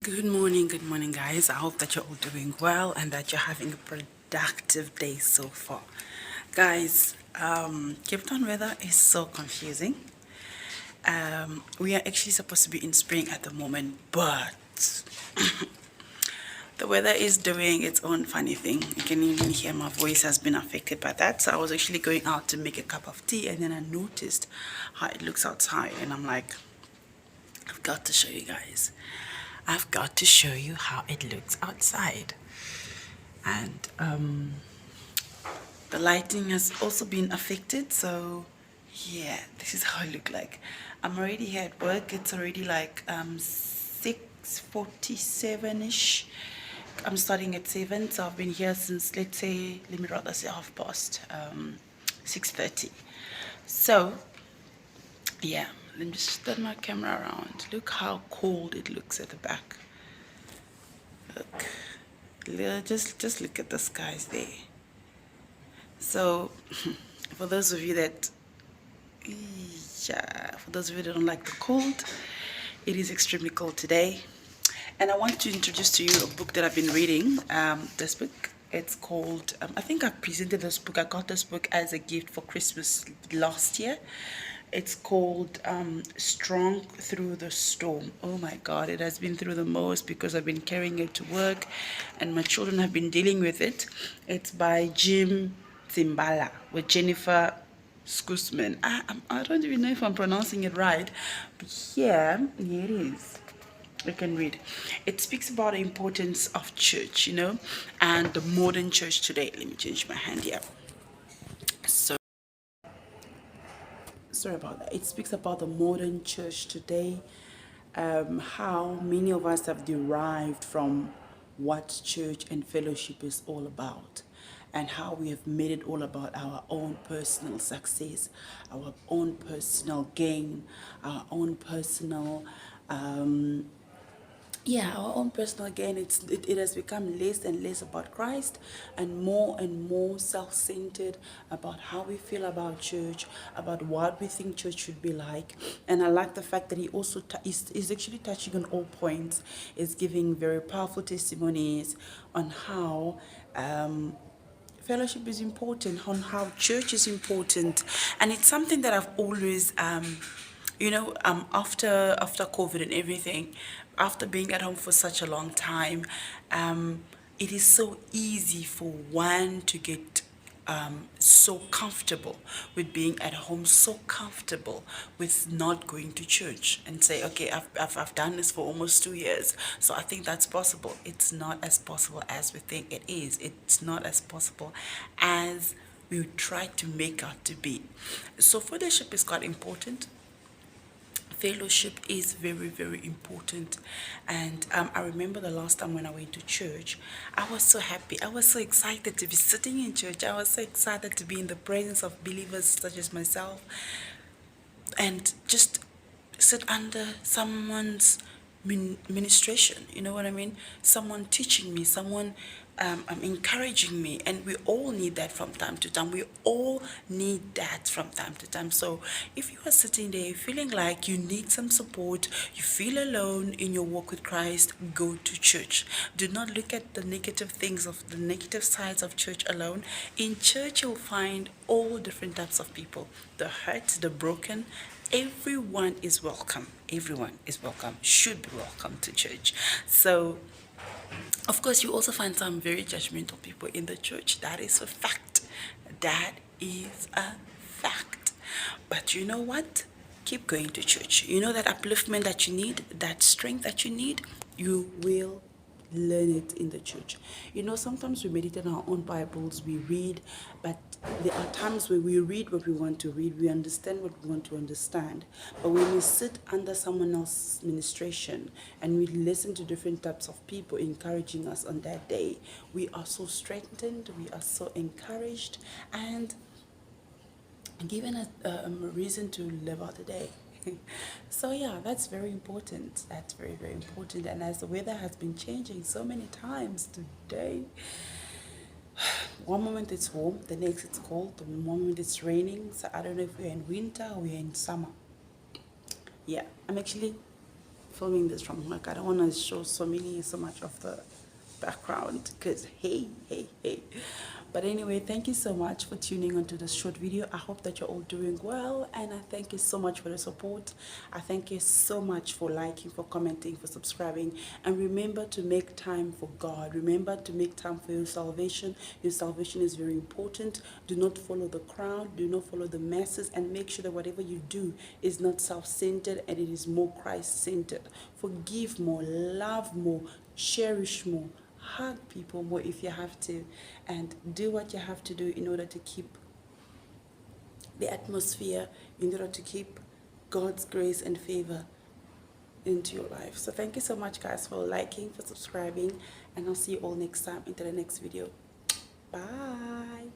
Good morning, guys. I hope that you're all doing well and that you're having a productive day so far. Guys, Cape Town weather is so confusing. We are actually supposed to be in spring at the moment, but the weather is doing its own funny thing. You can even hear my voice has been affected by that. So I was actually going out to make a cup of tea, and then I noticed how it looks outside, and I'm like, I've got to show you guys. I've got to show you how it looks outside. And the lighting has also been affected, so yeah, this is how I look like. I'm already here at work. It's already like 6:47ish. I'm starting at 7, so I've been here since, let's say, let me rather say half past 6:30. So yeah, let me just turn my camera around. Look how cold it looks at the back. Look, just look at the skies there. So for those of you that yeah, for those of you that don't like the cold, it is extremely cold today. And I want to introduce to you a book that I've been reading. This book, it's called, I think I presented this book, I got this book as a gift for Christmas last year. It's called Strong Through the Storm. Oh my God, it has been through the most because I've been carrying it to work and my children have been dealing with it. It's by Jim Zimbala with Jennifer Scoosman. I don't even know if I'm pronouncing it right, but yeah, here it is. You can read. It speaks about the importance of church, and the modern church today. Let me change my hand here. So sorry about that. It speaks about the modern church today, how many of us have derived from what church and fellowship is all about, and how we have made it all about our own personal success, our own personal gain, our own personal our own personal gain. It has become less and less about Christ and more self-centered about how we feel about church, about what we think church should be like. And I like the fact that he also is actually touching on all points, is giving very powerful testimonies on how fellowship is important, on how church is important. And it's something that I've always after COVID and everything, after being at home for such a long time, it is so easy for one to get so comfortable with being at home, so comfortable with not going to church and say, okay, I've done this for almost 2 years, so I think that's possible. It's not as possible as we think it is. It's not as possible as we try to make out to be. So fellowship is quite important. Fellowship is very, very important. And I remember the last time when I went to church, I was so happy. I was so excited to be sitting in church. I was so excited to be in the presence of believers such as myself and just sit under someone's ministration. You know what I mean? Someone teaching me, someone encouraging me. And we all need that from time to time. We all need that from time to time. So if you are sitting there feeling like you need some support, you feel alone in your walk with Christ, go to church. Do not look at the negative things, of the negative sides of church alone. In church you'll find all different types of people, the hurt, the broken. Everyone is welcome. Everyone is welcome, should be welcome to church. So of course, you also find some very judgmental people in the church. That is a fact. That is a fact. But you know what? Keep going to church. You know that upliftment that you need, that strength that you need, you will learn it in the church. Sometimes we meditate on our own Bibles, we read, but there are times where we read what we want to read, we understand what we want to understand. But when we sit under someone else's ministration and we listen to different types of people encouraging us on that day, we are so strengthened, we are so encouraged, and given a reason to live out the day. So yeah, that's very important. That's very, very important. And as the weather has been changing so many times today, one moment it's warm, the next it's cold, the moment it's raining. So I don't know if we're in winter or we're in summer. Yeah, I'm actually filming this from work. I don't want to show so much of the background because hey. But anyway, thank you so much for tuning onto this short video. I hope that you're all doing well, and I thank you so much for the support. I thank you so much for liking, for commenting, for subscribing. And remember to make time for God. Remember to make time for your salvation. Your salvation is very important. Do not follow the crowd. Do not follow the masses, and make sure that whatever you do is not self-centered and it is more Christ-centered. Forgive more, love more, cherish more, hug people more if you have to, and do what you have to do in order to keep the atmosphere, in order to keep God's grace and favor into your life. So thank you so much, guys, for liking, for subscribing, and I'll see you all next time into the next video. Bye.